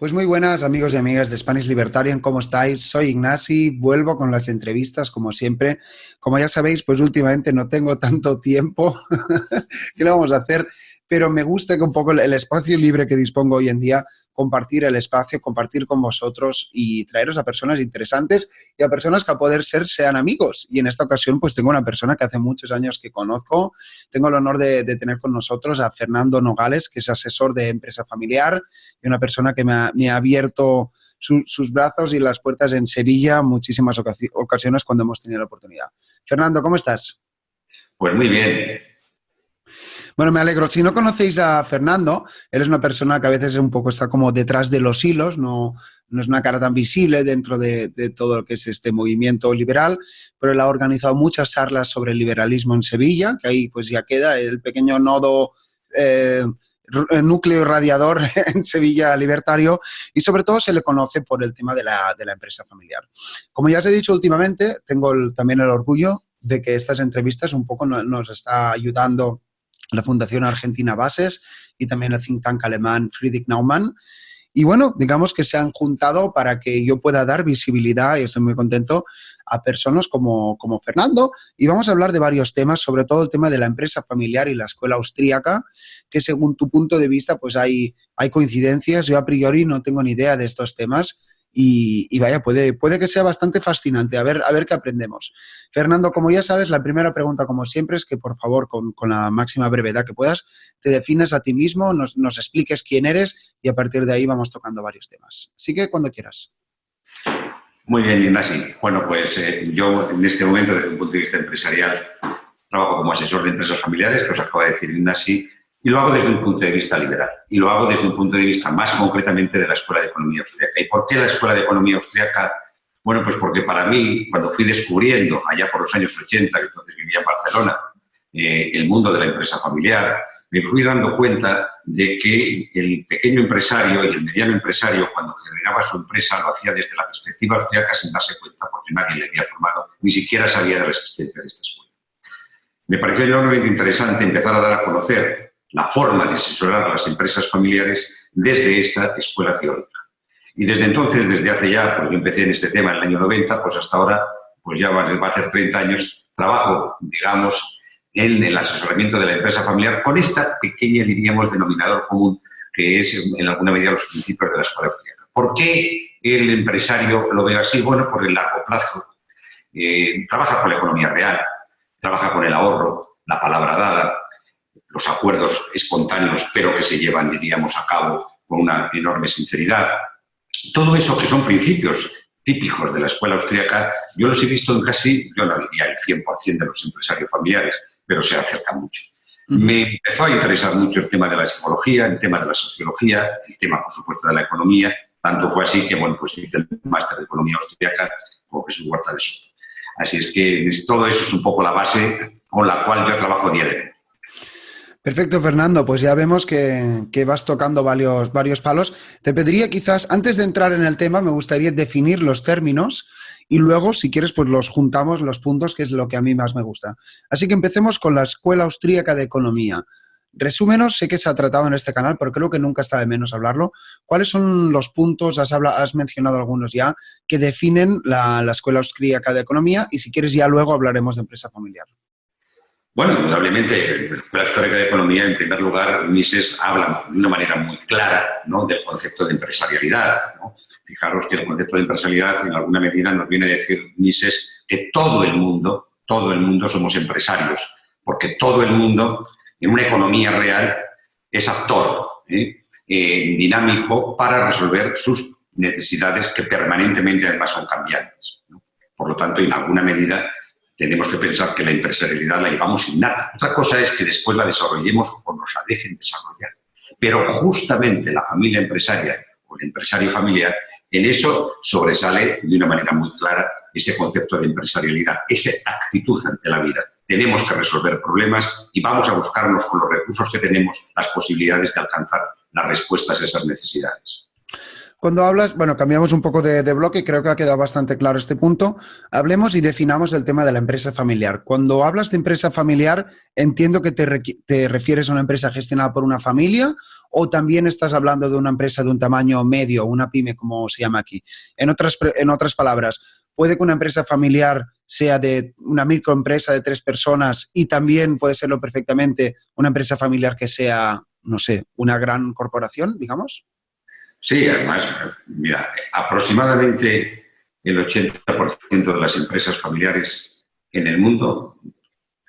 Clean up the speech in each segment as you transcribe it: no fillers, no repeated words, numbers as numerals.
Pues muy buenas amigos y amigas de Spanish Libertarian, ¿cómo estáis? Soy Ignasi, vuelvo con las entrevistas como siempre. Como ya sabéis, pues últimamente no tengo tanto tiempo, ¿qué le vamos a hacer? Pero me gusta que un poco el espacio libre que dispongo hoy en día, compartir el espacio, compartir con vosotros y traeros a personas interesantes y a personas que a poder ser sean amigos. Y en esta ocasión pues tengo una persona que hace muchos años que conozco. Tengo el honor de tener con nosotros a Fernando Nogales, que es asesor de empresa familiar y una persona que me ha abierto sus brazos y las puertas en Sevilla muchísimas ocasiones cuando hemos tenido la oportunidad. Fernando, ¿cómo estás? Pues muy bien. Bueno, me alegro. Si no conocéis a Fernando, él es una persona que a veces un poco está como detrás de los hilos, no es una cara tan visible dentro de todo lo que es este movimiento liberal, pero él ha organizado muchas charlas sobre el liberalismo en Sevilla, que ahí pues ya queda el pequeño nodo núcleo radiador en Sevilla libertario, y sobre todo se le conoce por el tema de la empresa familiar. Como ya os he dicho últimamente, tengo también el orgullo de que estas entrevistas un poco nos está ayudando la Fundación Argentina Bases y también el think tank alemán Friedrich Naumann. Y bueno, digamos que se han juntado para que yo pueda dar visibilidad, y estoy muy contento, a personas como Fernando. Y vamos a hablar de varios temas, sobre todo el tema de la empresa familiar y la escuela austríaca, que según tu punto de vista pues hay coincidencias. Yo a priori no tengo ni idea de estos temas y vaya, puede que sea bastante fascinante. A ver qué aprendemos. Fernando, como ya sabes, la primera pregunta, como siempre, es que por favor, con la máxima brevedad que puedas, te defines a ti mismo, nos expliques quién eres y a partir de ahí vamos tocando varios temas. Así que cuando quieras. Muy bien, Ignasi. Bueno, pues yo en este momento, desde un punto de vista empresarial, trabajo como asesor de empresas familiares, que os acaba de decir Ignasi, y lo hago desde un punto de vista liberal. Y lo hago desde un punto de vista más concretamente de la Escuela de Economía Austríaca. ¿Y por qué la Escuela de Economía Austríaca? Bueno, pues porque para mí, cuando fui descubriendo, allá por los años 80, que entonces vivía en Barcelona, el mundo de la empresa familiar, me fui dando cuenta de que el pequeño empresario y el mediano empresario, cuando generaba su empresa, lo hacía desde la perspectiva austríaca sin darse cuenta, porque nadie le había formado, ni siquiera sabía de la existencia de esta escuela. Me pareció enormemente interesante empezar a dar a conocer la forma de asesorar a las empresas familiares desde esta escuela teórica. Y desde entonces, desde hace ya, pues yo empecé en este tema en el año 90, pues hasta ahora, pues ya va a hacer 30 años, trabajo, digamos, en el asesoramiento de la empresa familiar con esta pequeña, diríamos, denominador común que es en alguna medida los principios de la escuela austríaca. ¿Por qué el empresario lo ve así? Bueno, por el largo plazo. Trabaja con la economía real, trabaja con el ahorro, la palabra dada, los acuerdos espontáneos, pero que se llevan, diríamos, a cabo con una enorme sinceridad. Todo eso que son principios típicos de la escuela austríaca, yo los he visto en casi, yo no diría el 100% de los empresarios familiares, pero se acerca mucho. Me empezó a interesar mucho el tema de la psicología, el tema de la sociología, el tema, por supuesto, de la economía. Tanto fue así que, bueno, pues hice el máster de Economía Austríaca con Jesús Huerta de Soto. Así es que todo eso es un poco la base con la cual yo trabajo diariamente. Perfecto, Fernando. Pues ya vemos que vas tocando varios palos. Te pediría quizás, antes de entrar en el tema, me gustaría definir los términos y luego, si quieres, pues los juntamos los puntos, que es lo que a mí más me gusta. Así que empecemos con la Escuela Austríaca de Economía. Resúmenos, sé que se ha tratado en este canal, pero creo que nunca está de menos hablarlo. ¿Cuáles son los puntos, has mencionado algunos ya, que definen la Escuela Austríaca de Economía? Y si quieres ya luego hablaremos de empresa familiar. Bueno, indudablemente, la Escuela de Economía, en primer lugar, Mises habla de una manera muy clara, ¿no?, del concepto de empresarialidad, ¿no? Fijaros que el concepto de empresarialidad, en alguna medida, nos viene a decir Mises que todo el mundo somos empresarios, porque todo el mundo, en una economía real, es actor, dinámico para resolver sus necesidades que permanentemente, además, son cambiantes, ¿no? Por lo tanto, en alguna medida, tenemos que pensar que la empresarialidad la llevamos innata. Otra cosa es que después la desarrollemos o nos la dejen desarrollar. Pero justamente la familia empresaria o el empresario familiar, en eso sobresale de una manera muy clara ese concepto de empresarialidad, esa actitud ante la vida. Tenemos que resolver problemas y vamos a buscarnos con los recursos que tenemos las posibilidades de alcanzar las respuestas a esas necesidades. Cuando hablas, bueno, cambiamos un poco de bloque, creo que ha quedado bastante claro este punto. Hablemos y definamos el tema de la empresa familiar. Cuando hablas de empresa familiar, entiendo que te refieres a una empresa gestionada por una familia o también estás hablando de una empresa de un tamaño medio, una pyme, como se llama aquí. En otras palabras, ¿puede que una empresa familiar sea de una microempresa de 3 personas y también puede serlo perfectamente una empresa familiar que sea, no sé, una gran corporación, digamos? Sí, además, mira, aproximadamente el 80% de las empresas familiares en el mundo,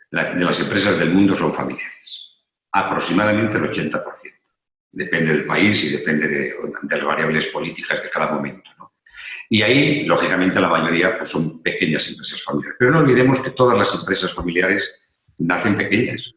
de las empresas del mundo son familiares. Aproximadamente el 80%. Depende del país y depende de las variables políticas de cada momento, ¿no? Y ahí, lógicamente, la mayoría pues, son pequeñas empresas familiares. Pero no olvidemos que todas las empresas familiares nacen pequeñas.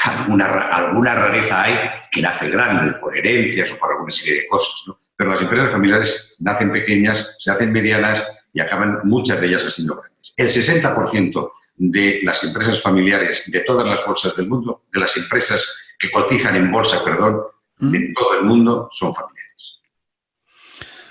Alguna rareza hay que nace grande, por herencias o por alguna serie de cosas, ¿no? Pero las empresas familiares nacen pequeñas, se hacen medianas y acaban muchas de ellas siendo grandes. El 60% de las empresas familiares de todas las bolsas del mundo, de las empresas que cotizan en bolsa, perdón, de todo el mundo, son familiares.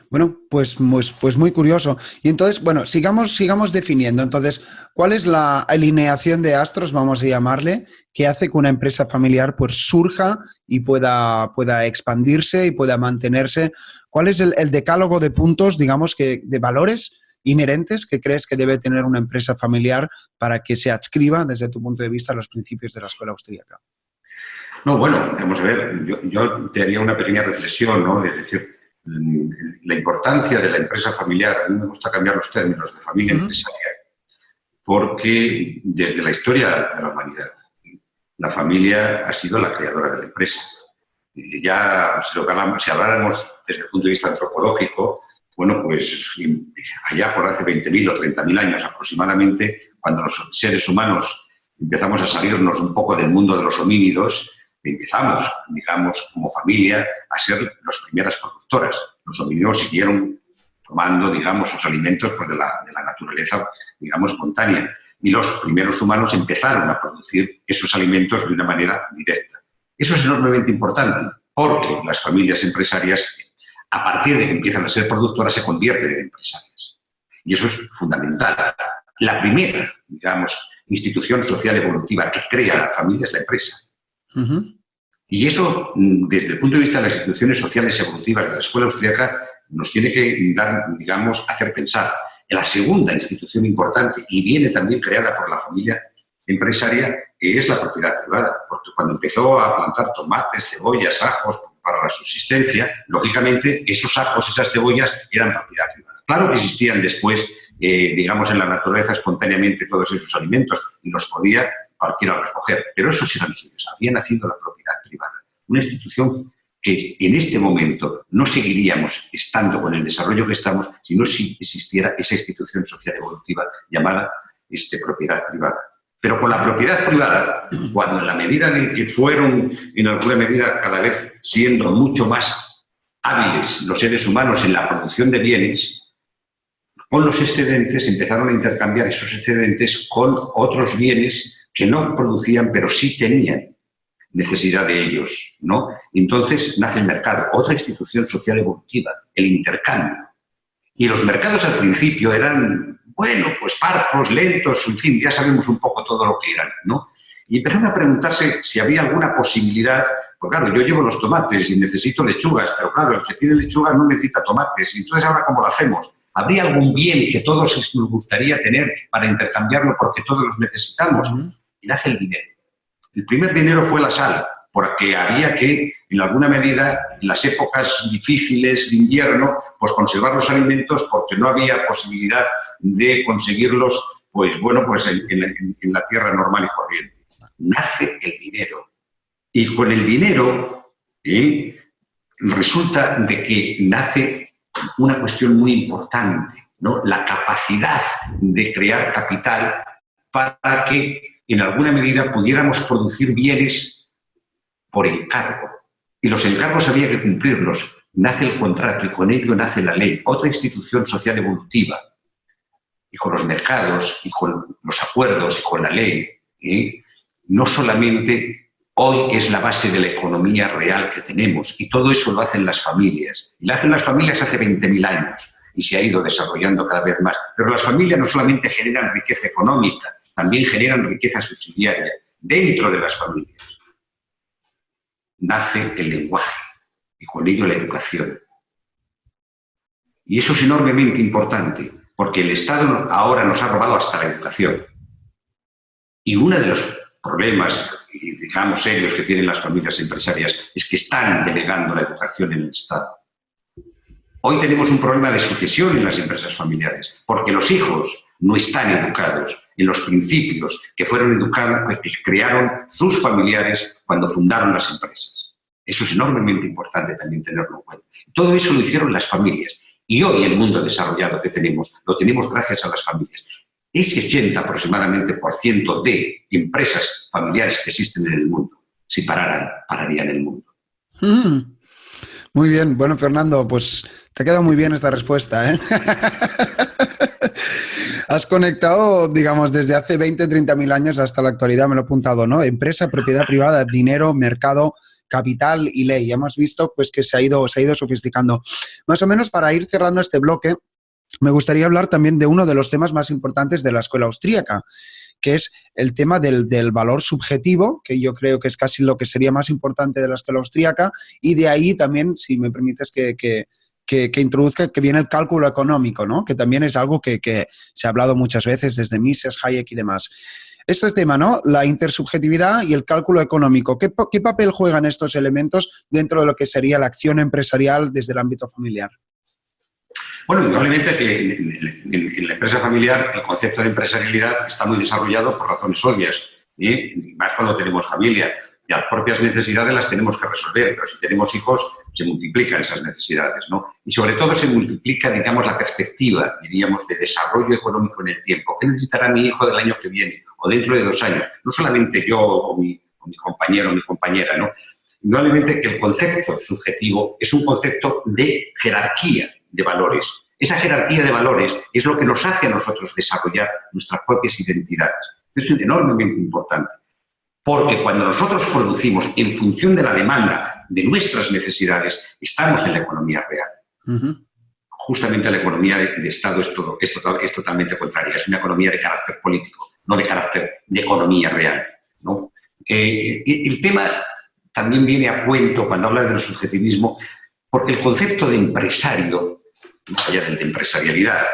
Bueno, pues muy curioso. Y entonces, bueno, sigamos definiendo. Entonces, ¿cuál es la alineación de astros, vamos a llamarle, que hace que una empresa familiar pues surja y pueda expandirse y pueda mantenerse? ¿Cuál es el decálogo de puntos, digamos, de valores inherentes que crees que debe tener una empresa familiar para que se adscriba, desde tu punto de vista, a los principios de la escuela austríaca? No, bueno, vamos a ver, yo te haría una pequeña reflexión, ¿no? Es decir, la importancia de la empresa familiar, a mí me gusta cambiar los términos de familia empresarial, porque desde la historia de la humanidad, la familia ha sido la creadora de la empresa. Ya, si habláramos desde el punto de vista antropológico, bueno, pues allá por hace 20.000 o 30.000 años aproximadamente, cuando los seres humanos empezamos a salirnos un poco del mundo de los homínidos, empezamos, digamos, como familia, a ser las primeras productoras. Los homínidos siguieron tomando, digamos, sus alimentos pues, de la naturaleza, digamos, espontánea. Y los primeros humanos empezaron a producir esos alimentos de una manera directa. Eso es enormemente importante, porque las familias empresarias, a partir de que empiezan a ser productoras, se convierten en empresarias. Y eso es fundamental. La primera, digamos, institución social evolutiva que crea la familia es la empresa. Y eso, desde el punto de vista de las instituciones sociales evolutivas de la escuela austríaca, nos tiene que dar, digamos, hacer pensar. La segunda institución importante, y viene también creada por la familia empresaria, es la propiedad privada. Porque cuando empezó a plantar tomates, cebollas, ajos para la subsistencia, lógicamente esos ajos, esas cebollas eran propiedad privada. Claro que existían después, digamos, en la naturaleza espontáneamente todos esos alimentos y los podía cualquiera recoger, pero esos eran suyos, había nacido la propiedad privada. Una institución que en este momento no seguiríamos estando con el desarrollo que estamos si no existiera esa institución social evolutiva llamada propiedad privada. Pero con la propiedad privada, cuando en la medida en que fueron, en alguna medida, cada vez siendo mucho más hábiles los seres humanos en la producción de bienes, con los excedentes empezaron a intercambiar esos excedentes con otros bienes que no producían, pero sí tenían necesidad de ellos, ¿no? Entonces nace el mercado, otra institución social evolutiva, el intercambio. Y los mercados al principio eran, bueno, pues parcos, lentos, en fin, ya sabemos un poco todo lo que eran, ¿no? Y empezaron a preguntarse si había alguna posibilidad, pues claro, yo llevo los tomates y necesito lechugas, pero claro, el que tiene lechugas no necesita tomates, entonces ahora ¿cómo lo hacemos? ¿Habría algún bien que todos nos gustaría tener para intercambiarlo porque todos los necesitamos? Y nace el dinero. El primer dinero fue la sal, porque había que, en alguna medida, en las épocas difíciles de invierno, pues conservar los alimentos porque no había posibilidad de conseguirlos, pues bueno, pues en la tierra normal y corriente. Nace el dinero. Y con el dinero resulta de que nace una cuestión muy importante, ¿no? La capacidad de crear capital para que en alguna medida pudiéramos producir bienes por encargo. Y los encargos había que cumplirlos. Nace el contrato y con ello nace la ley, otra institución social evolutiva. Y con los mercados, y con los acuerdos, y con la ley, no solamente Hoy es la base de la economía real que tenemos y todo eso lo hacen las familias. Y lo hacen las familias hace 20.000 años y se ha ido desarrollando cada vez más. Pero las familias no solamente generan riqueza económica, también generan riqueza subsidiaria dentro de las familias. Nace el lenguaje y con ello la educación. Y eso es enormemente importante porque el Estado ahora nos ha robado hasta la educación. Y uno de los problemas, digamos, serios que tienen las familias empresarias es que están delegando la educación en el Estado. Hoy tenemos un problema de sucesión en las empresas familiares, porque los hijos no están educados en los principios que fueron educados, que crearon sus familiares cuando fundaron las empresas. Eso es enormemente importante también tenerlo en cuenta. Todo eso lo hicieron las familias. Y hoy el mundo desarrollado que tenemos, lo tenemos gracias a las familias. Ese 80 aproximadamente por ciento de empresas familiares que existen en el mundo, si pararían el mundo. Muy bien. Bueno, Fernando, pues te ha quedado muy bien esta respuesta, ¿eh? Has conectado, digamos, desde hace 20, 30.000 años hasta la actualidad, me lo he apuntado, ¿no? Empresa, propiedad privada, dinero, mercado, capital y ley. Ya hemos visto pues, que se ha ido sofisticando. Más o menos para ir cerrando este bloque, me gustaría hablar también de uno de los temas más importantes de la escuela austríaca, que es el tema del valor subjetivo, que yo creo que es casi lo que sería más importante de la escuela austríaca, y de ahí también, si me permites que introduzca, que viene el cálculo económico, ¿no? Que también es algo que se ha hablado muchas veces desde Mises, Hayek y demás. Este es tema, ¿no? La intersubjetividad y el cálculo económico. ¿Qué papel juegan estos elementos dentro de lo que sería la acción empresarial desde el ámbito familiar? Bueno, indudablemente que en la empresa familiar el concepto de empresarialidad está muy desarrollado por razones obvias, más cuando tenemos familia. Y las propias necesidades las tenemos que resolver, pero si tenemos hijos se multiplican esas necesidades, ¿no? Y sobre todo se multiplica, digamos, la perspectiva, diríamos, de desarrollo económico en el tiempo. ¿Qué necesitará mi hijo del año que viene o dentro de 2 años? No solamente yo o mi compañero o mi compañera, ¿no? Indudablemente que el concepto subjetivo es un concepto de jerarquía de valores. Esa jerarquía de valores es lo que nos hace a nosotros desarrollar nuestras propias identidades. Eso es enormemente importante. Porque cuando nosotros producimos en función de la demanda de nuestras necesidades, estamos en la economía real. Uh-huh. Justamente la economía de Estado es totalmente contraria. Es una economía de carácter político, no de carácter de economía real, ¿no? El tema también viene a cuento cuando hablas del subjetivismo, porque el concepto de empresario, más allá del de empresarialidad,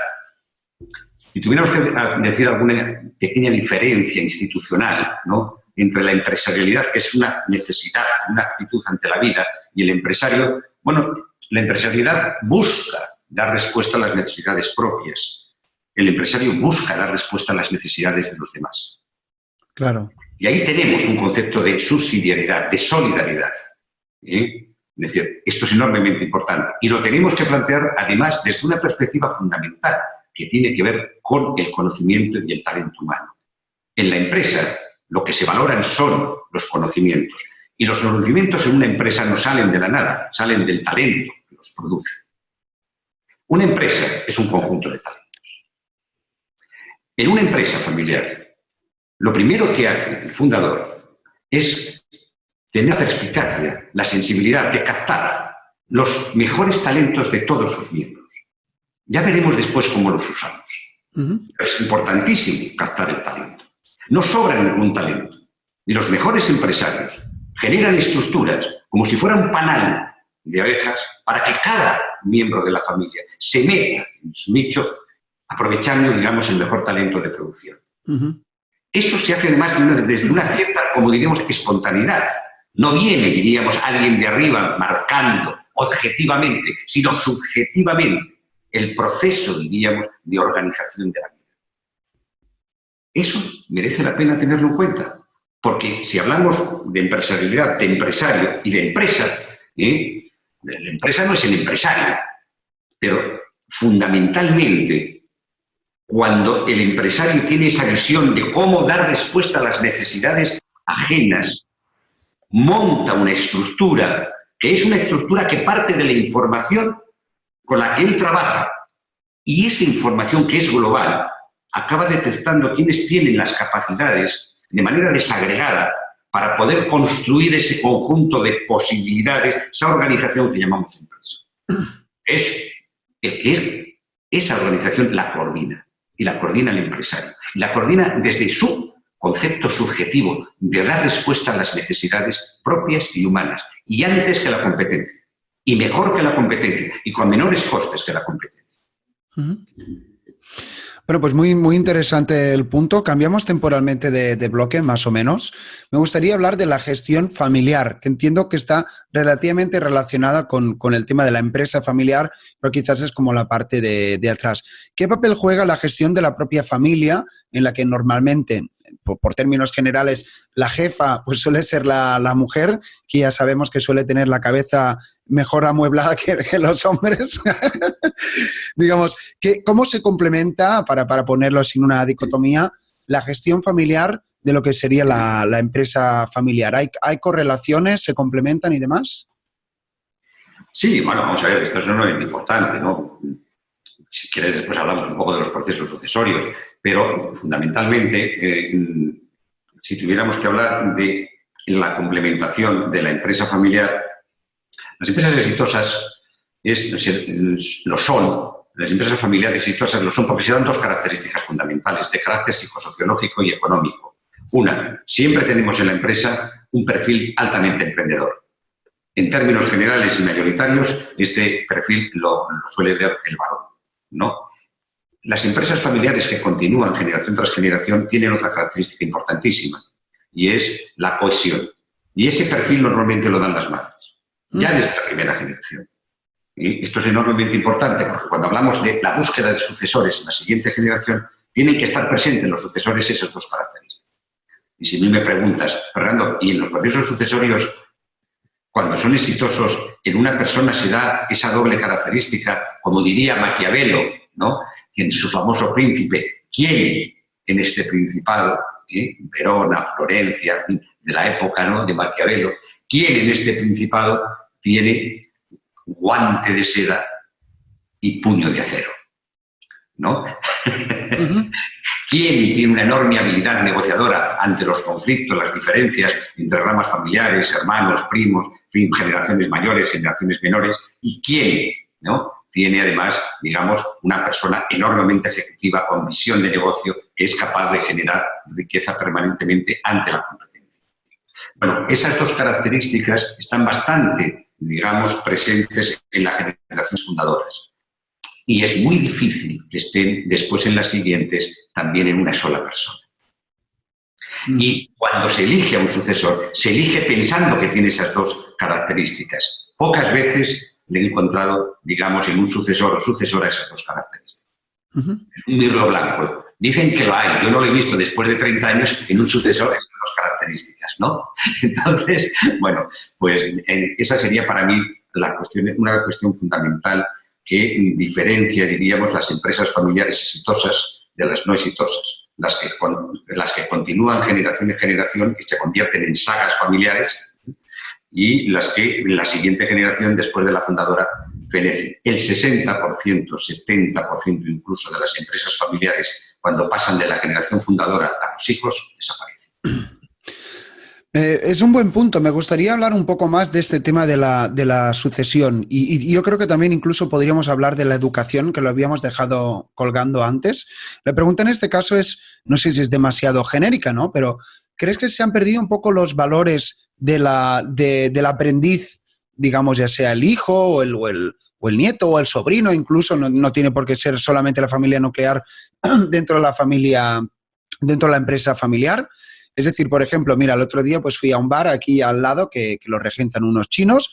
si tuviéramos que decir alguna pequeña diferencia institucional, ¿no?, entre la empresarialidad, que es una necesidad, una actitud ante la vida, y el empresario, bueno, la empresarialidad busca dar respuesta a las necesidades propias. El empresario busca dar respuesta a las necesidades de los demás. Claro. Y ahí tenemos un concepto de subsidiariedad, de solidaridad. Es decir, esto es enormemente importante. Y lo tenemos que plantear, además, desde una perspectiva fundamental, que tiene que ver con el conocimiento y el talento humano. En la empresa, lo que se valoran son los conocimientos. Y los conocimientos en una empresa no salen de la nada, salen del talento que los produce. Una empresa es un conjunto de talentos. En una empresa familiar, lo primero que hace el fundador es tener la perspicacia, la sensibilidad de captar los mejores talentos de todos sus miembros. Ya veremos después cómo los usamos. Uh-huh. Es importantísimo captar el talento. No sobra ningún talento. Y los mejores empresarios generan estructuras como si fuera un panal de abejas para que cada miembro de la familia se meta en su nicho aprovechando, digamos, el mejor talento de producción. Uh-huh. Eso se hace además desde una cierta, como diríamos, espontaneidad. No viene, diríamos, alguien de arriba marcando objetivamente, sino subjetivamente el proceso, diríamos, de organización de la vida. Eso merece la pena tenerlo en cuenta, porque si hablamos de empresarialidad, de empresario y de empresa, la empresa no es el empresario, pero fundamentalmente cuando el empresario tiene esa visión de cómo dar respuesta a las necesidades ajenas, monta una estructura que es una estructura que parte de la información con la que él trabaja, y esa información que es global acaba detectando quiénes tienen las capacidades de manera desagregada para poder construir ese conjunto de posibilidades, esa organización que llamamos empresa. Esa organización la coordina, y la coordina el empresario. La coordina desde su concepto subjetivo de dar respuesta a las necesidades propias y humanas, y antes que la competencia, y mejor que la competencia, y con menores costes que la competencia. Bueno, pues muy, muy interesante el punto. Cambiamos temporalmente de bloque, más o menos. Me gustaría hablar de la gestión familiar, que entiendo que está relativamente relacionada con el tema de la empresa familiar, pero quizás es como la parte de atrás. ¿Qué papel juega la gestión de la propia familia, en la que normalmente, por términos generales, la jefa pues suele ser la mujer, que ya sabemos que suele tener la cabeza mejor amueblada que los hombres? Digamos, ¿cómo se complementa, para ponerlo sin una dicotomía, la gestión familiar de lo que sería la empresa familiar? ¿Hay correlaciones, se complementan y demás? Sí, bueno, vamos a ver, esto es un importante, ¿no? Si quieres, después hablamos un poco de los procesos sucesorios, pero fundamentalmente, si tuviéramos que hablar de la complementación de la empresa familiar, las empresas exitosas lo son. Las empresas familiares exitosas lo son porque se dan dos características fundamentales de carácter psicosociológico y económico. Una, siempre tenemos en la empresa un perfil altamente emprendedor. En términos generales y mayoritarios, este perfil lo suele dar el varón, ¿no? Las empresas familiares que continúan generación tras generación tienen otra característica importantísima, y es la cohesión. Y ese perfil normalmente lo dan las madres, ya desde la primera generación. Y esto es enormemente importante porque cuando hablamos de la búsqueda de sucesores en la siguiente generación, tienen que estar presentes los sucesores esas dos características. Y si a mí me preguntas, Fernando, ¿y en los procesos sucesorios, cuando son exitosos, en una persona se da esa doble característica, como diría Maquiavelo, ¿no?, en su famoso Príncipe? ¿Quién en este Principado, Verona, Florencia, de la época, ¿no?, de Maquiavelo, quién en este Principado tiene guante de seda y puño de acero, ¿no? ¿Quién tiene una enorme habilidad negociadora ante los conflictos, las diferencias entre ramas familiares, hermanos, primos, generaciones mayores, generaciones menores? ¿Y quién, ¿no?, tiene además, digamos, una persona enormemente ejecutiva con visión de negocio que es capaz de generar riqueza permanentemente ante la competencia? Bueno, esas dos características están bastante, digamos, presentes en las generaciones fundadoras. Y es muy difícil que estén después en las siguientes también en una sola persona. Y cuando se elige a un sucesor, se elige pensando que tiene esas dos características. Pocas veces le he encontrado, digamos, en un sucesor o sucesora esas dos características. Un mirlo blanco. Dicen que lo hay. Yo no lo he visto después de 30 años en un sucesor esas dos características, ¿no? Entonces, bueno, pues esa sería para mí una cuestión fundamental que diferencia, diríamos, las empresas familiares exitosas de las no exitosas. Las que continúan generación en generación y se convierten en sagas familiares, y las que en la siguiente generación, después de la fundadora, fenecen. El 60%, 70% incluso de las empresas familiares, cuando pasan de la generación fundadora a los hijos, desaparecen. Es un buen punto. Me gustaría hablar un poco más de este tema de la sucesión, y yo creo que también incluso podríamos hablar de la educación, que lo habíamos dejado colgando antes. La pregunta en este caso es, no sé si es demasiado genérica, ¿no?, pero ¿crees que se han perdido un poco los valores del aprendiz, digamos, ya sea el hijo o el nieto o el sobrino? Incluso no tiene por qué ser solamente la familia nuclear dentro de la familia, dentro de la empresa familiar. Es decir, por ejemplo, mira, el otro día pues fui a un bar aquí al lado que lo regentan unos chinos,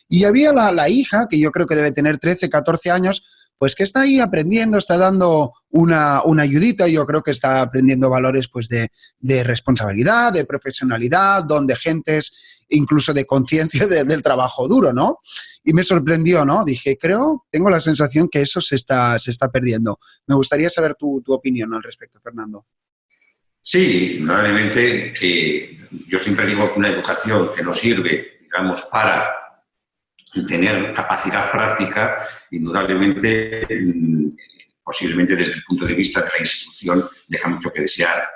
y había la hija, que yo creo que debe tener 13, 14 años, pues que está ahí aprendiendo, está dando una ayudita. Yo creo que está aprendiendo valores pues de responsabilidad, de profesionalidad, don de gentes, incluso de conciencia del trabajo duro, ¿no? Y me sorprendió, ¿no? Dije, tengo la sensación que eso se está perdiendo. Me gustaría saber tu opinión al respecto, Fernando. Sí, indudablemente que yo siempre digo que una educación que nos sirve, digamos, para tener capacidad práctica, indudablemente, posiblemente desde el punto de vista de la instrucción, deja mucho que desear.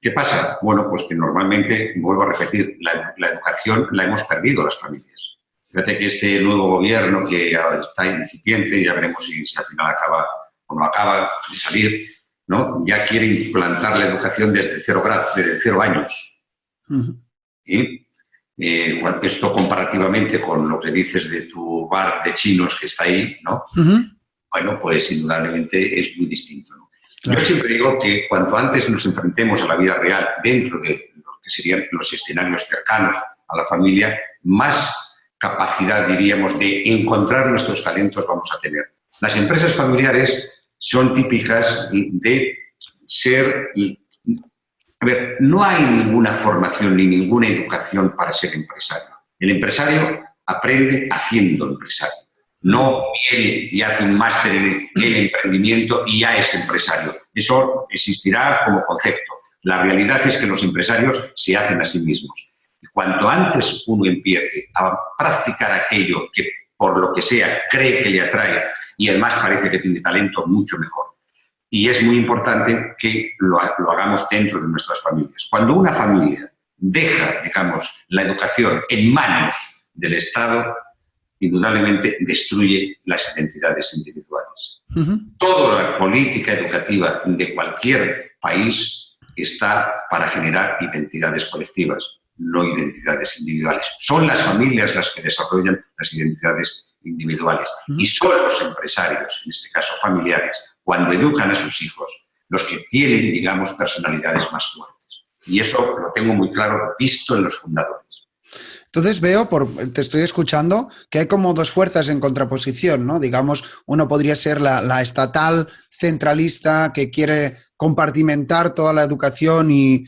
¿Qué pasa? Bueno, pues que normalmente, vuelvo a repetir, la educación la hemos perdido las familias. Fíjate que este nuevo gobierno que está incipiente, ya veremos si al final acaba o no acaba de salir, ¿no? Ya quiere implantar la educación desde 0 años. ¿Sí? Esto comparativamente con lo que dices de tu bar de chinos que está ahí, ¿no? Bueno, pues indudablemente es muy distinto, ¿no? Claro. Yo siempre digo que cuanto antes nos enfrentemos a la vida real dentro de lo que serían los escenarios cercanos a la familia, más capacidad, diríamos, de encontrar nuestros talentos vamos a tener. Las empresas familiares son típicas de ser... A ver, no hay ninguna formación ni ninguna educación para ser empresario. El empresario aprende haciendo empresario. No viene y hace un máster en emprendimiento y ya es empresario. Eso existirá como concepto. La realidad es que los empresarios se hacen a sí mismos. Y cuanto antes uno empiece a practicar aquello que, por lo que sea, cree que le atrae y además parece que tiene talento, mucho mejor. Y es muy importante que lo hagamos dentro de nuestras familias. Cuando una familia deja, digamos, la educación en manos del Estado, indudablemente destruye las identidades individuales. Toda la política educativa de cualquier país está para generar identidades colectivas, no identidades individuales. Son las familias las que desarrollan las identidades individuales y son los empresarios, en este caso familiares, cuando educan a sus hijos, los que tienen, digamos, personalidades más fuertes. Y eso lo tengo muy claro, visto en los fundadores. Entonces veo, te estoy escuchando, que hay como dos fuerzas en contraposición, ¿no? Digamos, uno podría ser la estatal centralista que quiere compartimentar toda la educación y,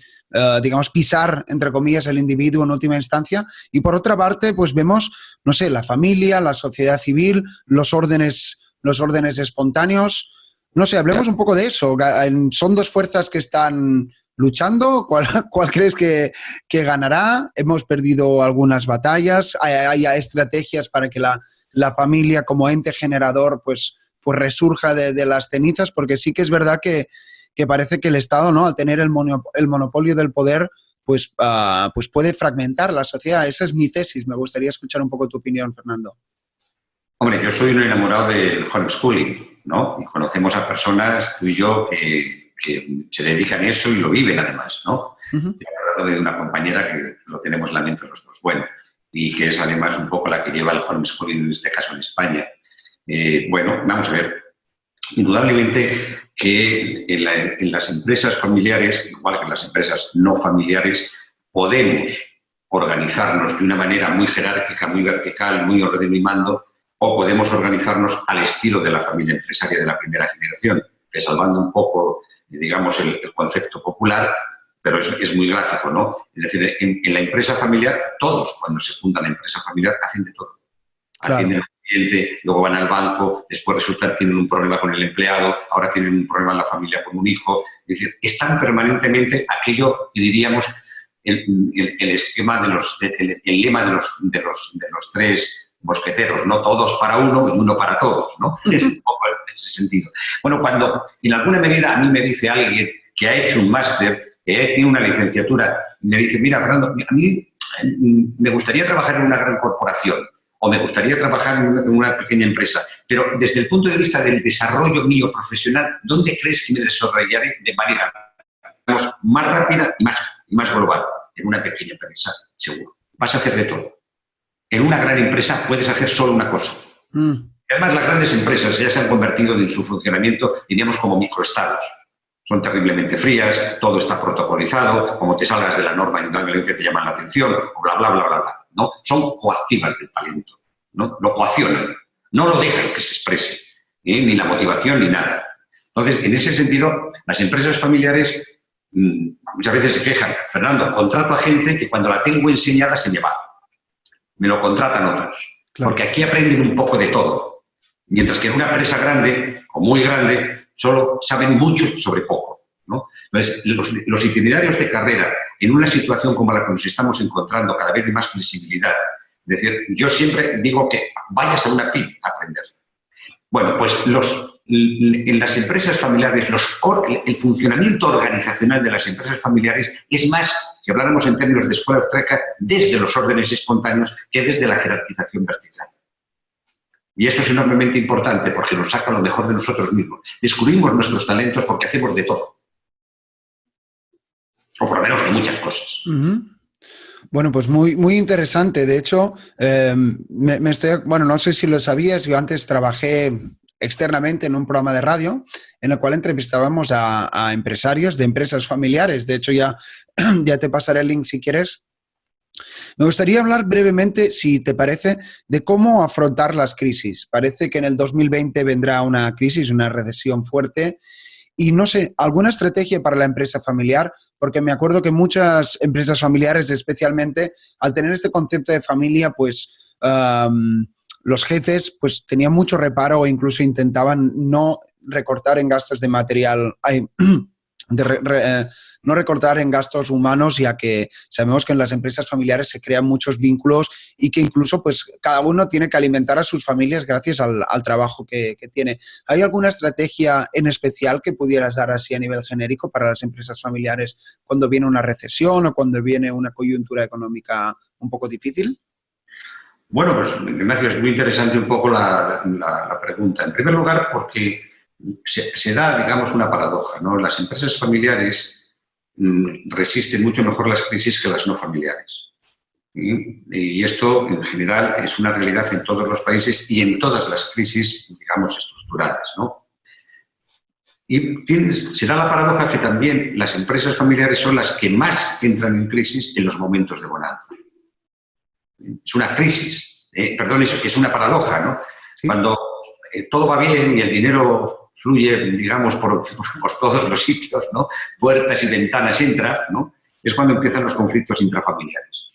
digamos, pisar, entre comillas, el individuo en última instancia. Y por otra parte, pues vemos, no sé, la familia, la sociedad civil, los órdenes espontáneos. No sé, hablemos un poco de eso. ¿Son dos fuerzas que están luchando? ¿Cuál crees que ganará? Hemos perdido algunas batallas. ¿Hay estrategias para que la familia como ente generador pues resurja de las cenizas? Porque sí que es verdad que parece que el Estado, ¿no?, al tener el monopolio del poder, pues puede fragmentar la sociedad. Esa es mi tesis. Me gustaría escuchar un poco tu opinión, Fernando. Hombre, yo soy un enamorado del homeschooling, ¿no? Y conocemos a personas, tú y yo, que se dedican a eso y lo viven además, ¿no? He hablado de una compañera que lo tenemos en la mente los dos, bueno, y que es además un poco la que lleva el homeschooling, en este caso en España. Bueno, vamos a ver. Indudablemente que en las empresas familiares, igual que en las empresas no familiares, podemos organizarnos de una manera muy jerárquica, muy vertical, muy orden y mando, o podemos organizarnos al estilo de la familia empresaria de la primera generación, que salvando un poco, digamos, el concepto popular, pero es muy gráfico, ¿no? Es decir, en la empresa familiar, todos, cuando se funda la empresa familiar, hacen de todo. Claro. Atienden al cliente, luego van al banco, después resulta que tienen un problema con el empleado, ahora tienen un problema en la familia con un hijo. Es decir, están permanentemente aquello que diríamos el esquema el lema de los tres mosqueteros, no todos para uno y uno para todos, ¿no? Es un poco en ese sentido. Bueno, cuando en alguna medida a mí me dice alguien que ha hecho un máster, que tiene una licenciatura, y me dice, mira, Fernando, a mí me gustaría trabajar en una gran corporación o me gustaría trabajar en una pequeña empresa, pero desde el punto de vista del desarrollo mío profesional, ¿dónde crees que me desarrollaré de manera más rápida y más global? En una pequeña empresa, seguro. Vas a hacer de todo. En una gran empresa puedes hacer solo una cosa. Además, las grandes empresas ya se han convertido en su funcionamiento, diríamos, como microestados. Son terriblemente frías, todo está protocolizado, como te salgas de la norma, indudablemente te llaman la atención, o bla, bla, bla, bla, bla. ¿No? Son coactivas del talento, ¿no? Lo coaccionan, no lo dejan que se exprese, ni la motivación ni nada. Entonces, en ese sentido, las empresas familiares muchas veces se quejan. Fernando, contrato a gente que cuando la tengo enseñada se me va. Me lo contratan otros. Claro. Porque aquí aprenden un poco de todo. Mientras que en una empresa grande o muy grande solo saben mucho sobre poco, ¿no? Entonces, los itinerarios de carrera en una situación como la que nos estamos encontrando, cada vez de más flexibilidad, es decir, yo siempre digo que vayas a una PYME a aprender. Bueno, pues los en las empresas familiares, el funcionamiento organizacional de las empresas familiares es más, si habláramos en términos de escuela austríaca, desde los órdenes espontáneos que desde la jerarquización vertical. Y eso es enormemente importante porque nos saca lo mejor de nosotros mismos. Descubrimos nuestros talentos porque hacemos de todo. O por lo menos de muchas cosas. Bueno, pues muy interesante. De hecho, no sé si lo sabías, yo antes trabajé externamente en un programa de radio en el cual entrevistábamos a empresarios de empresas familiares. De hecho, ya te pasaré el link si quieres. Me gustaría hablar brevemente, si te parece, de cómo afrontar las crisis. Parece que en el 2020 vendrá una crisis, una recesión fuerte. Y no sé, alguna estrategia para la empresa familiar, porque me acuerdo que muchas empresas familiares, especialmente, al tener este concepto de familia, pues los jefes pues tenían mucho reparo o incluso intentaban no recortar en gastos de material, no recortar en gastos humanos, ya que sabemos que en las empresas familiares se crean muchos vínculos y que incluso pues cada uno tiene que alimentar a sus familias gracias al trabajo que tiene. ¿Hay alguna estrategia en especial que pudieras dar así a nivel genérico para las empresas familiares cuando viene una recesión o cuando viene una coyuntura económica un poco difícil? Bueno, pues Ignacio, es muy interesante un poco la pregunta. En primer lugar, porque se da, digamos, una paradoja, ¿no? Las empresas familiares resisten mucho mejor las crisis que las no familiares. Y esto, en general, es una realidad en todos los países y en todas las crisis, digamos, estructuradas, ¿no? Y se da la paradoja que también las empresas familiares son las que más entran en crisis en los momentos de bonanza. Es una crisis, es una paradoja, ¿no? ¿Sí? Cuando todo va bien y el dinero fluye, digamos, por todos los sitios, ¿no? Puertas y ventanas entra, ¿no? Es cuando empiezan los conflictos intrafamiliares.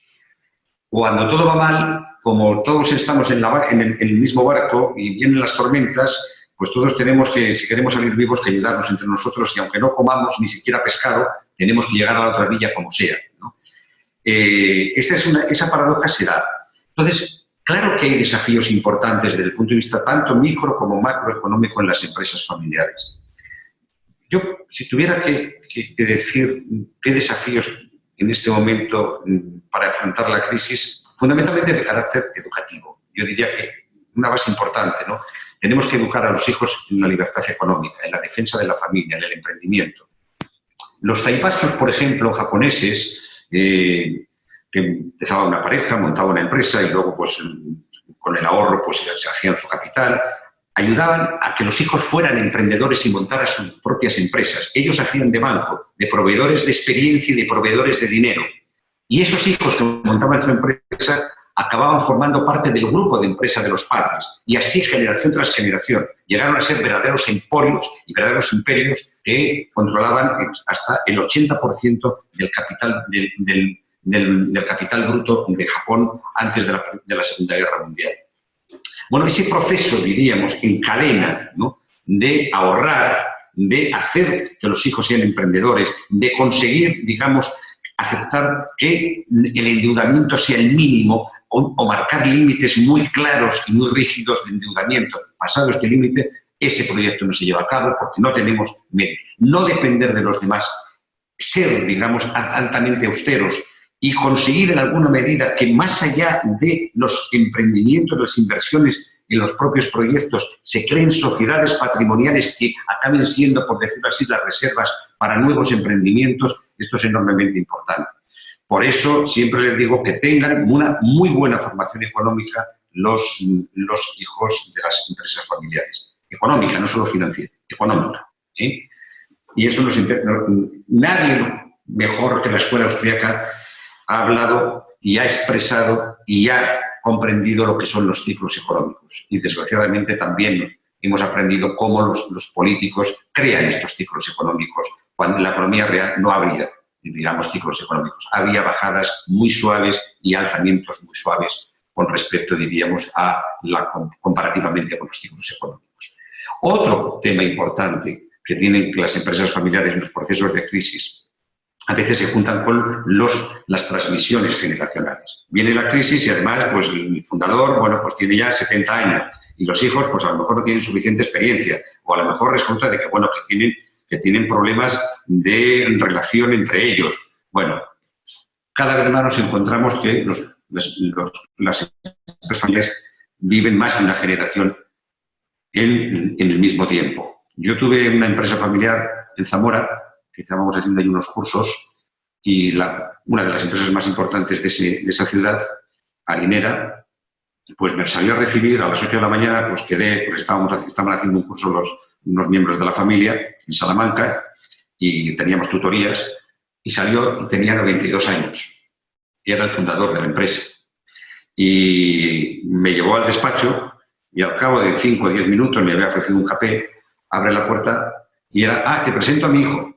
Cuando todo va mal, como todos estamos en el mismo barco y vienen las tormentas, pues todos tenemos que, si queremos salir vivos, que ayudarnos entre nosotros y aunque no comamos ni siquiera pescado, tenemos que llegar a la otra orilla como sea, ¿no? Esa paradoja se da. Entonces, claro que hay desafíos importantes desde el punto de vista tanto micro como macroeconómico en las empresas familiares. Yo, si tuviera que decir qué desafíos en este momento para enfrentar la crisis, fundamentalmente de carácter educativo. Yo diría que una base importante, ¿no? Tenemos que educar a los hijos en la libertad económica, en la defensa de la familia, en el emprendimiento. Los zaipachos, por ejemplo, japoneses, que empezaba una pareja, montaba una empresa y luego pues con el ahorro pues se hacían su capital, ayudaban a que los hijos fueran emprendedores y montaran sus propias empresas. Ellos hacían de banco, de proveedores de experiencia y de proveedores de dinero. Y esos hijos que montaban su empresa acababan formando parte del grupo de empresa de los padres. Y así, generación tras generación, llegaron a ser verdaderos emporios y verdaderos imperios que controlaban hasta el 80% del capital del capital bruto de Japón antes de la Segunda Guerra Mundial. Bueno, ese proceso, diríamos, en cadena, ¿no? De ahorrar, de hacer que los hijos sean emprendedores, de conseguir, digamos, aceptar que el endeudamiento sea el mínimo o marcar límites muy claros y muy rígidos de endeudamiento. Pasado este límite, ese proyecto no se lleva a cabo porque no tenemos medios. No depender de los demás, ser, digamos, altamente austeros y conseguir en alguna medida que más allá de los emprendimientos, las inversiones en los propios proyectos, se creen sociedades patrimoniales que acaben siendo, por decirlo así, las reservas para nuevos emprendimientos. Esto es enormemente importante. Por eso siempre les digo que tengan una muy buena formación económica los hijos de las empresas familiares. Económica, no solo financiera, económica, ¿eh? Y eso nadie mejor que la escuela austríaca ha hablado y ha expresado y ha comprendido lo que son los ciclos económicos. Y desgraciadamente también hemos aprendido cómo los políticos crean estos ciclos económicos cuando en la economía real no habría, digamos, ciclos económicos. Había bajadas muy suaves y alzamientos muy suaves con respecto, diríamos, comparativamente con los ciclos económicos. Otro tema importante que tienen las empresas familiares en los procesos de crisis, a veces se juntan con las transmisiones generacionales. Viene la crisis y además pues, el fundador, bueno, pues tiene ya 70 años Y los hijos, pues a lo mejor no tienen suficiente experiencia, o a lo mejor resulta de que, bueno, que tienen problemas de relación entre ellos. Bueno, cada vez más nos encontramos que las familias viven más de una generación en el mismo tiempo. Yo tuve una empresa familiar en Zamora, que estábamos haciendo ahí unos cursos, y una de las empresas más importantes de esa ciudad, harinera, pues me salió a recibir a las 8 de la mañana, pues quedé, pues estaban haciendo un curso unos miembros de la familia en Salamanca y teníamos tutorías, y salió y tenía 92 años. Y era el fundador de la empresa. Y me llevó al despacho y al cabo de 5 o 10 minutos me había ofrecido un café, abre la puerta y era, te presento a mi hijo.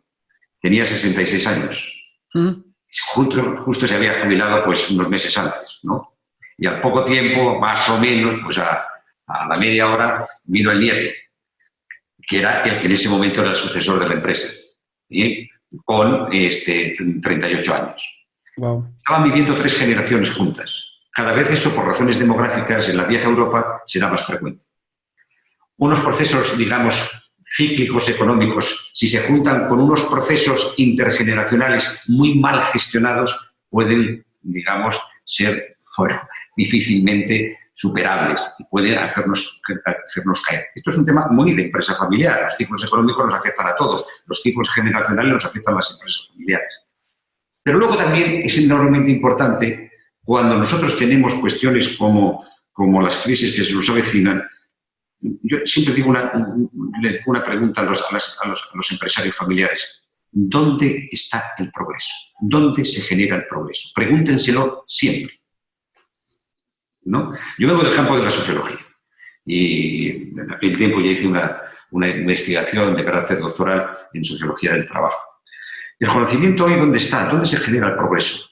Tenía 66 años. Justo se había jubilado pues unos meses antes, ¿no? Y al poco tiempo, más o menos, pues a la media hora, vino el nieto, que era el que en ese momento era el sucesor de la empresa, ¿sí? Con 38 años. Wow. Estaban viviendo 3 generaciones juntas. Cada vez eso, por razones demográficas, en la vieja Europa será más frecuente. Unos procesos, digamos, cíclicos económicos, si se juntan con unos procesos intergeneracionales muy mal gestionados, pueden, digamos, ser difícilmente superables y pueden hacernos caer. Esto es un tema muy de empresa familiar. Los ciclos económicos nos afectan a todos, los ciclos generacionales nos afectan a las empresas familiares. Pero luego también es enormemente importante cuando nosotros tenemos cuestiones como las crisis que se nos avecinan. Yo siempre digo le digo una pregunta a los empresarios familiares. ¿Dónde está el progreso? ¿Dónde se genera el progreso? Pregúntenselo siempre, ¿no? Yo vengo del campo de la sociología y en aquel tiempo ya hice una investigación de carácter doctoral en sociología del trabajo. El conocimiento hoy, ¿dónde está? ¿Dónde se genera el progreso?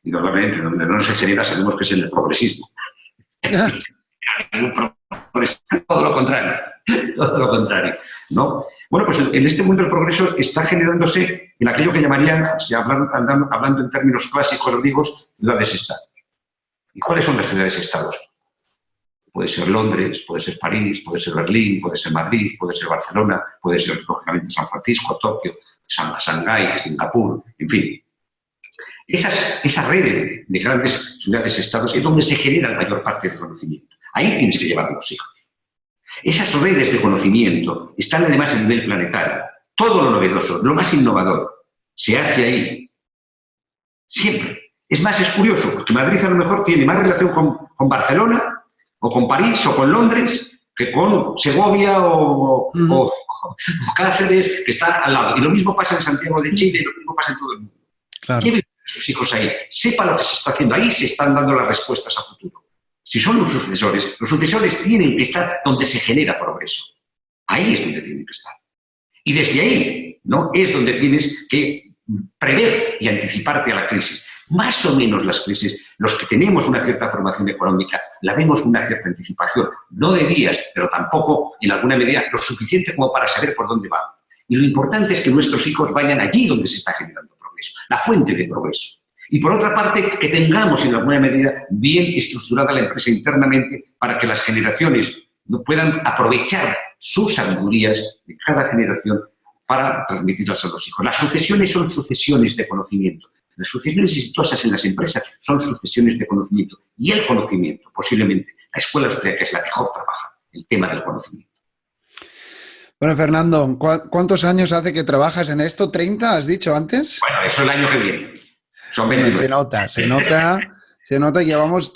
Y normalmente donde no se genera sabemos que es en el progresismo. Todo lo contrario, ¿no? Bueno, pues en este mundo el progreso está generándose en aquello que llamarían, hablando en términos clásicos griegos, ciudades-estados. ¿Y cuáles son las ciudades-estados? Puede ser Londres, puede ser París, puede ser Berlín, puede ser Madrid, puede ser Barcelona, puede ser, lógicamente, San Francisco, Tokio, Shanghái, Singapur, en fin. Esa red de grandes ciudades-estados es donde se genera la mayor parte del conocimiento. Ahí tienes que llevar a los hijos. Esas redes de conocimiento están además a nivel planetario. Todo lo novedoso, lo más innovador, se hace ahí. Siempre. Es más, es curioso, porque Madrid a lo mejor tiene más relación con Barcelona, o con París, o con Londres, que con Segovia o Cáceres, que está al lado. Y lo mismo pasa en Santiago de Chile, y lo mismo pasa en todo el mundo. Claro. Lleven a sus hijos ahí, sepa lo que se está haciendo. Ahí se están dando las respuestas a futuro. Si son los sucesores tienen que estar donde se genera progreso. Ahí es donde tienen que estar. Y desde ahí, ¿no?, es donde tienes que prever y anticiparte a la crisis. Más o menos las crisis, los que tenemos una cierta formación económica, la vemos con una cierta anticipación. No de días, pero tampoco, en alguna medida, lo suficiente como para saber por dónde vamos. Y lo importante es que nuestros hijos vayan allí donde se está generando progreso, la fuente de progreso. Y por otra parte, que tengamos en alguna medida bien estructurada la empresa internamente para que las generaciones puedan aprovechar sus sabidurías de cada generación para transmitirlas a los hijos. Las sucesiones son sucesiones de conocimiento. Las sucesiones exitosas en las empresas son sucesiones de conocimiento. Y el conocimiento, posiblemente, la escuela austríaca es la mejor trabaja el tema del conocimiento. Bueno, Fernando, ¿cuántos años hace que trabajas en esto? ¿30 has dicho antes? Bueno, eso el año que viene. Son 29. Se nota. Llevamos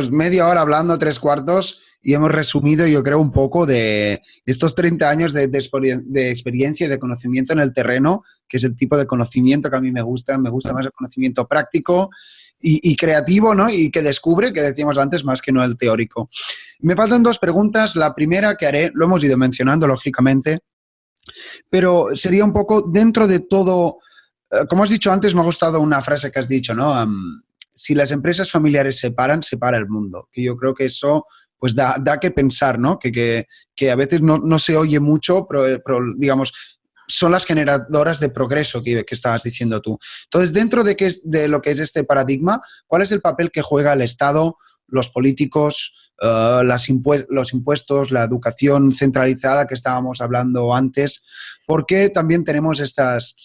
media hora hablando, 3/4, y hemos resumido, yo creo, un poco de estos 30 años de experiencia y de conocimiento en el terreno, que es el tipo de conocimiento que a mí me gusta más el conocimiento práctico y creativo, ¿no? Y que descubre, que decíamos antes, más que no el teórico. Me faltan 2 preguntas. La primera que haré, lo hemos ido mencionando, lógicamente, pero sería un poco dentro de todo. Como has dicho antes, me ha gustado una frase que has dicho, ¿no? Si las empresas familiares se paran, se para el mundo. Que yo creo que eso pues da que pensar, ¿no? Que a veces no se oye mucho, pero digamos, son las generadoras de progreso que estabas diciendo tú. Entonces, dentro de lo que es este paradigma, ¿cuál es el papel que juega el Estado los políticos, los impuestos, la educación centralizada que estábamos hablando antes, porque también tenemos estas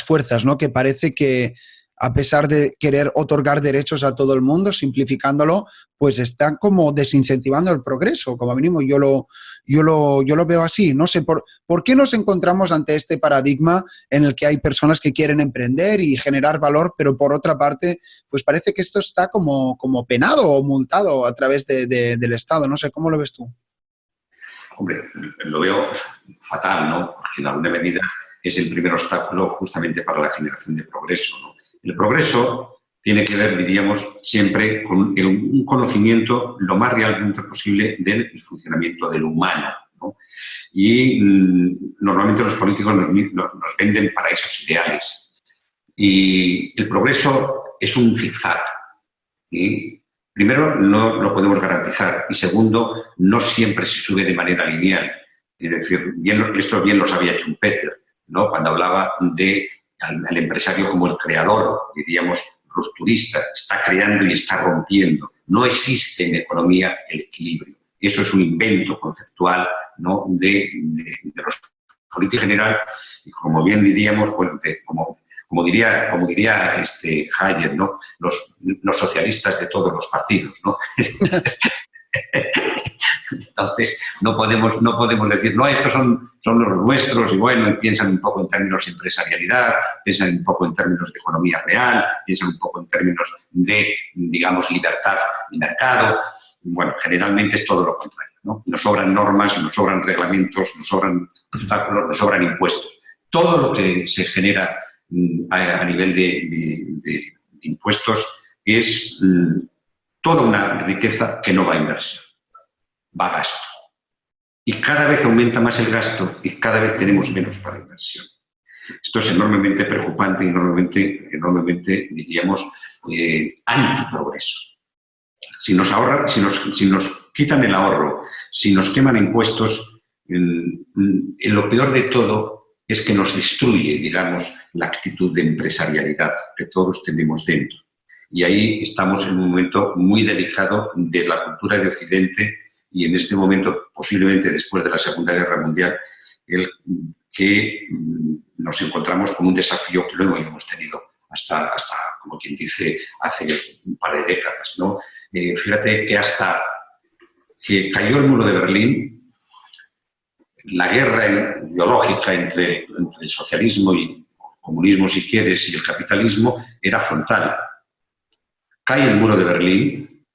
fuerzas, ¿no? Que parece que a pesar de querer otorgar derechos a todo el mundo, simplificándolo, pues están como desincentivando el progreso. Como mínimo yo lo veo así. No sé, ¿por qué nos encontramos ante este paradigma en el que hay personas que quieren emprender y generar valor, pero por otra parte, pues parece que esto está como penado o multado a través del Estado? No sé, ¿cómo lo ves tú? Hombre, lo veo fatal, ¿no? Porque en alguna medida es el primer obstáculo justamente para la generación de progreso, ¿no? El progreso tiene que ver, diríamos, siempre con un conocimiento lo más realmente posible del funcionamiento del humano, ¿no? Y normalmente los políticos nos venden paraísos ideales. Y el progreso es un zigzag. ¿Sí? Primero, no lo podemos garantizar. Y segundo, no siempre se sube de manera lineal. Es decir, esto bien lo sabía Schumpeter, ¿no? Cuando hablaba de al empresario como el creador, diríamos, rupturista, está creando y está rompiendo. No existe en economía el equilibrio. Eso es un invento conceptual, ¿no? de los políticos en general, y como bien diríamos, bueno, como diría Hayek, ¿no? Los socialistas de todos los partidos, ¿no? Entonces, no podemos decir, no, estos son los nuestros y bueno, y piensan un poco en términos de empresarialidad, piensan un poco en términos de economía real, piensan un poco en términos de, digamos, libertad y mercado. Bueno, generalmente es todo lo contrario, ¿no? Nos sobran normas, nos sobran reglamentos, nos sobran obstáculos, nos sobran impuestos. Todo lo que se genera a nivel de impuestos es toda una riqueza que no va a inversión, va a gasto. Y cada vez aumenta más el gasto y cada vez tenemos menos para inversión. Esto es enormemente preocupante y enormemente diríamos, antiprogreso. Si nos quitan el ahorro, si nos queman impuestos, lo peor de todo es que nos destruye, digamos, la actitud de empresarialidad que todos tenemos dentro. Y ahí estamos en un momento muy delicado de la cultura de Occidente y en este momento, posiblemente después de la Segunda Guerra Mundial, que nos encontramos con un desafío que no hemos tenido hasta, como quien dice, hace un par de décadas, ¿no? Fíjate que hasta que cayó el muro de Berlín, la guerra ideológica entre el socialismo y el comunismo, si quieres, y el capitalismo era frontal. Cae el muro de Berlín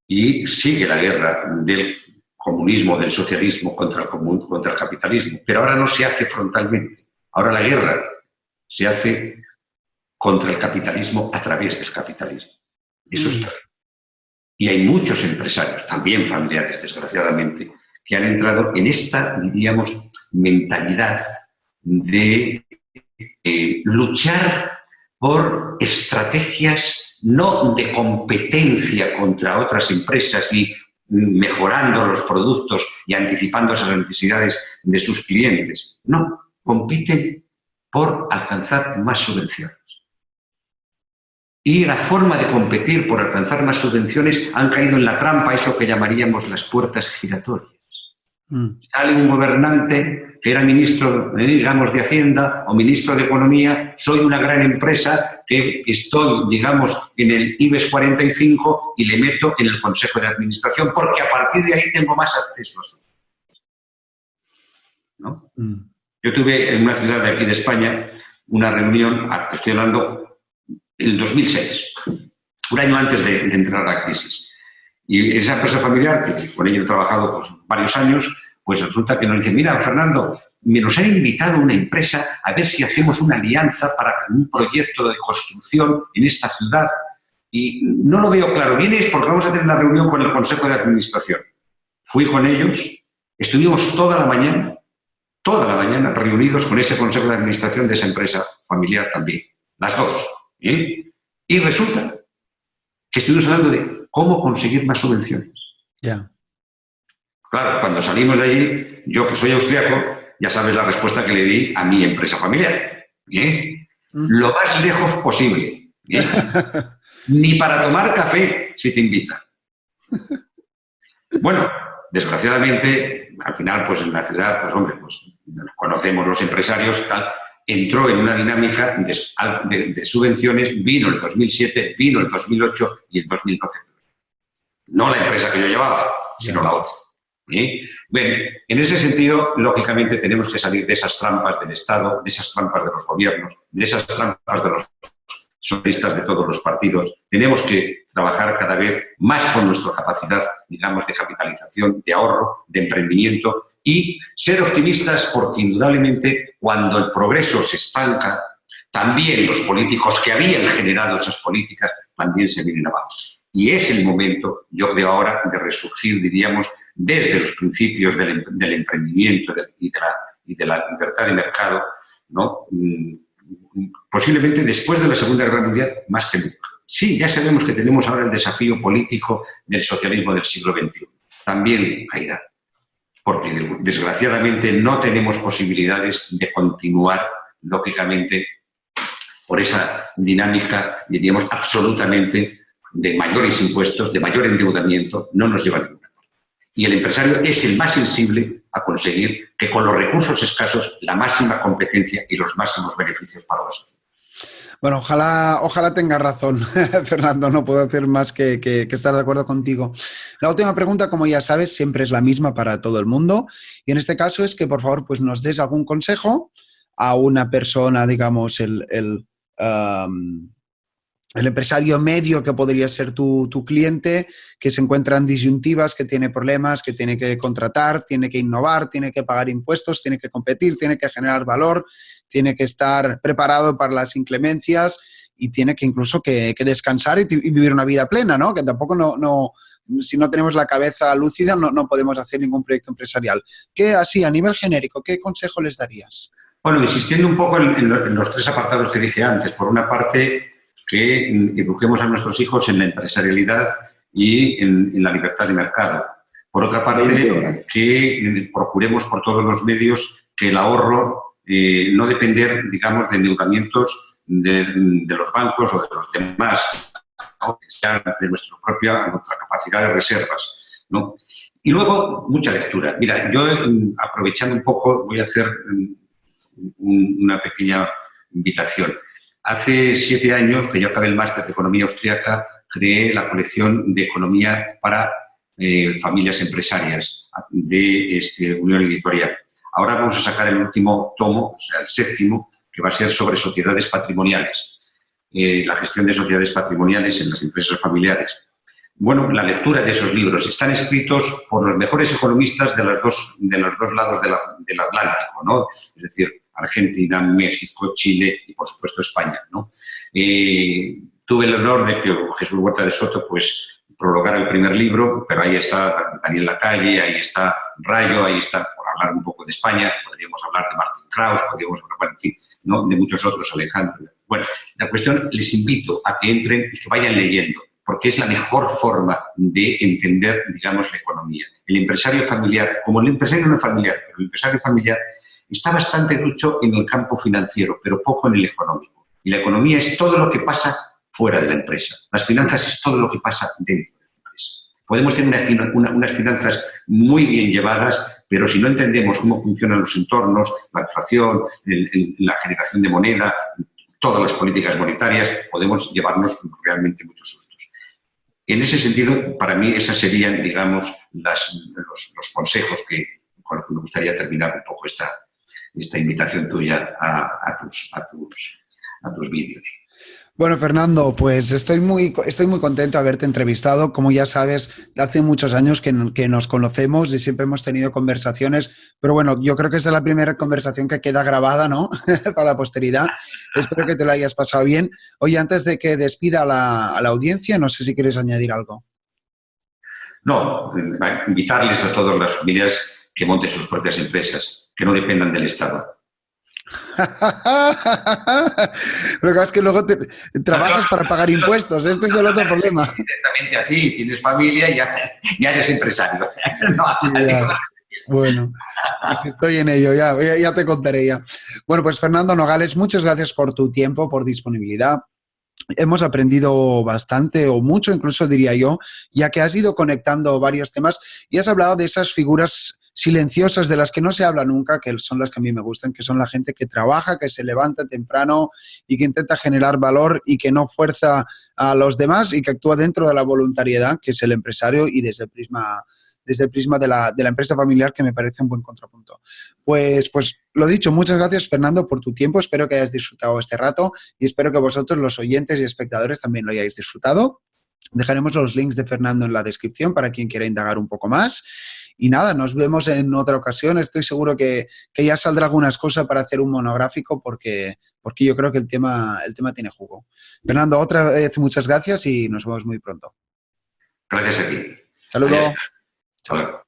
y sigue la guerra del comunismo, del socialismo contra el capitalismo. Pero ahora no se hace frontalmente. Ahora la guerra se hace contra el capitalismo a través del capitalismo. Eso está. Y hay muchos empresarios, también familiares, desgraciadamente, que han entrado en esta, diríamos, mentalidad de luchar por estrategias no de competencia contra otras empresas y mejorando los productos y anticipándose a las necesidades de sus clientes. No, compiten por alcanzar más subvenciones. Y la forma de competir por alcanzar más subvenciones han caído en la trampa, eso que llamaríamos las puertas giratorias. Sale un gobernante que era ministro, digamos, de Hacienda o ministro de Economía, soy una gran empresa que estoy, digamos, en el IBEX 45 y le meto en el Consejo de Administración porque a partir de ahí tengo más acceso a su... ¿No? Yo tuve en una ciudad de aquí de España una reunión, estoy hablando, el 2006, un año antes de entrar a la crisis. Y esa empresa familiar, que con ella he trabajado pues, varios años, pues resulta que nos dicen, mira, Fernando, nos ha invitado una empresa a ver si hacemos una alianza para un proyecto de construcción en esta ciudad. Y no lo veo claro. Vienes porque vamos a tener una reunión con el Consejo de Administración. Fui con ellos, estuvimos toda la mañana reunidos con ese Consejo de Administración de esa empresa familiar también, las dos. Y resulta que estuvimos hablando de cómo conseguir más subvenciones. Ya. Claro, cuando salimos de allí, yo que soy austriaco, ya sabes la respuesta que le di a mi empresa familiar. Lo más lejos posible. ¿Bien? Ni para tomar café si te invitan. Bueno, desgraciadamente, al final, pues en la ciudad, pues hombre, pues conocemos los empresarios y tal, entró en una dinámica de subvenciones, vino el 2007, vino el 2008 y el 2012. No la empresa que yo llevaba, sino la otra. ¿Sí? Bien, en ese sentido, lógicamente, tenemos que salir de esas trampas del Estado, de esas trampas de los gobiernos, de esas trampas de los socialistas de todos los partidos. Tenemos que trabajar cada vez más con nuestra capacidad, digamos, de capitalización, de ahorro, de emprendimiento y ser optimistas porque, indudablemente, cuando el progreso se estanca, también los políticos que habían generado esas políticas también se vienen abajo. Y es el momento, yo creo ahora, de resurgir, diríamos, desde los principios del emprendimiento y de la libertad de mercado, ¿no? Posiblemente después de la Segunda Guerra Mundial, más que nunca. Sí, ya sabemos que tenemos ahora el desafío político del socialismo del siglo XXI. También caerá, porque desgraciadamente no tenemos posibilidades de continuar, lógicamente, por esa dinámica, diríamos, absolutamente de mayores impuestos, de mayor endeudamiento, no nos lleva a ninguna parte. Y el empresario es el más sensible a conseguir que con los recursos escasos la máxima competencia y los máximos beneficios para la sociedad. Bueno, ojalá tengas razón, Fernando, no puedo hacer más que estar de acuerdo contigo. La última pregunta, como ya sabes, siempre es la misma para todo el mundo y en este caso es que por favor pues nos des algún consejo a una persona, digamos, el empresario medio que podría ser tu cliente, que se encuentra en disyuntivas, que tiene problemas, que tiene que contratar, tiene que innovar, tiene que pagar impuestos, tiene que competir, tiene que generar valor, tiene que estar preparado para las inclemencias y tiene que incluso que descansar y vivir una vida plena, ¿no? Que tampoco si no tenemos la cabeza lúcida no podemos hacer ningún proyecto empresarial. ¿Qué, así, a nivel genérico, qué consejo les darías? Bueno, insistiendo un poco en los tres apartados que dije antes. Por una parte, que eduquemos a nuestros hijos en la empresarialidad y en la libertad de mercado. Por otra parte, que procuremos por todos los medios que el ahorro no depender, digamos, de endeudamientos de los bancos o de los demás, ¿no? Que sean de nuestra capacidad de reservas, ¿no? Y luego, mucha lectura. Mira, yo aprovechando un poco voy a hacer una pequeña invitación. Hace 7 años, que yo acabé el máster de Economía Austriaca, creé la colección de Economía para familias empresarias de Unión Editorial. Ahora vamos a sacar el último tomo, o sea, el 7º, que va a ser sobre sociedades patrimoniales, la gestión de sociedades patrimoniales en las empresas familiares. Bueno, la lectura de esos libros están escritos por los mejores economistas de los dos lados del Atlántico, ¿no? Es decir, Argentina, México, Chile y, por supuesto, España, ¿no? Tuve el honor de que Jesús Huerta de Soto, pues, prologara el primer libro, pero ahí está Daniel Lacalle, ahí está Rayo, ahí está, por hablar un poco de España, podríamos hablar de Martín Kraus, podríamos hablar, en fin, ¿no? De muchos otros, Alejandro. Bueno, la cuestión, les invito a que entren y que vayan leyendo, porque es la mejor forma de entender, digamos, la economía. El empresario familiar, como el empresario no familiar, pero el empresario familiar está bastante ducho en el campo financiero, pero poco en el económico. Y la economía es todo lo que pasa fuera de la empresa. Las finanzas es todo lo que pasa dentro de la empresa. Podemos tener unas finanzas muy bien llevadas, pero si no entendemos cómo funcionan los entornos, la inflación, la generación de moneda, todas las políticas monetarias, podemos llevarnos realmente muchos sustos. En ese sentido, para mí, esas serían, digamos, los consejos con los que me gustaría terminar un poco esta invitación tuya a tus vídeos. Bueno, Fernando, pues estoy muy contento de haberte entrevistado. Como ya sabes, hace muchos años que nos conocemos y siempre hemos tenido conversaciones, pero bueno, yo creo que esa es la primera conversación que queda grabada, ¿no? Para la posteridad. Espero que te la hayas pasado bien. Oye, antes de que despida a la audiencia, no sé si quieres añadir algo. No, invitarles a todas las familias que monten sus propias empresas, que no dependan del Estado. Lo que es que luego trabajas para pagar impuestos. Este es el otro problema. Directamente a ti, tienes familia y ya eres empresario. No, ya. Bueno, pues estoy en ello, ya te contaré ya. Bueno, pues Fernando Nogales, muchas gracias por tu tiempo, por disponibilidad. hemos aprendido bastante o mucho, incluso diría yo, ya que has ido conectando varios temas y has hablado de esas figuras silenciosas de las que no se habla nunca, que son las que a mí me gustan, que son la gente que trabaja, que se levanta temprano y que intenta generar valor y que no fuerza a los demás y que actúa dentro de la voluntariedad, que es el empresario, y desde el prisma de la empresa familiar, que me parece un buen contrapunto. Pues lo dicho, muchas gracias, Fernando, por tu tiempo. Espero que hayas disfrutado este rato y espero que vosotros, los oyentes y espectadores, también lo hayáis disfrutado. Dejaremos los links de Fernando en la descripción para quien quiera indagar un poco más. Y nada, nos vemos en otra ocasión. Estoy seguro que ya saldrá algunas cosas para hacer un monográfico porque yo creo que el tema tiene jugo. Fernando, otra vez muchas gracias y nos vemos muy pronto. Gracias a ti. Saludos. Chao.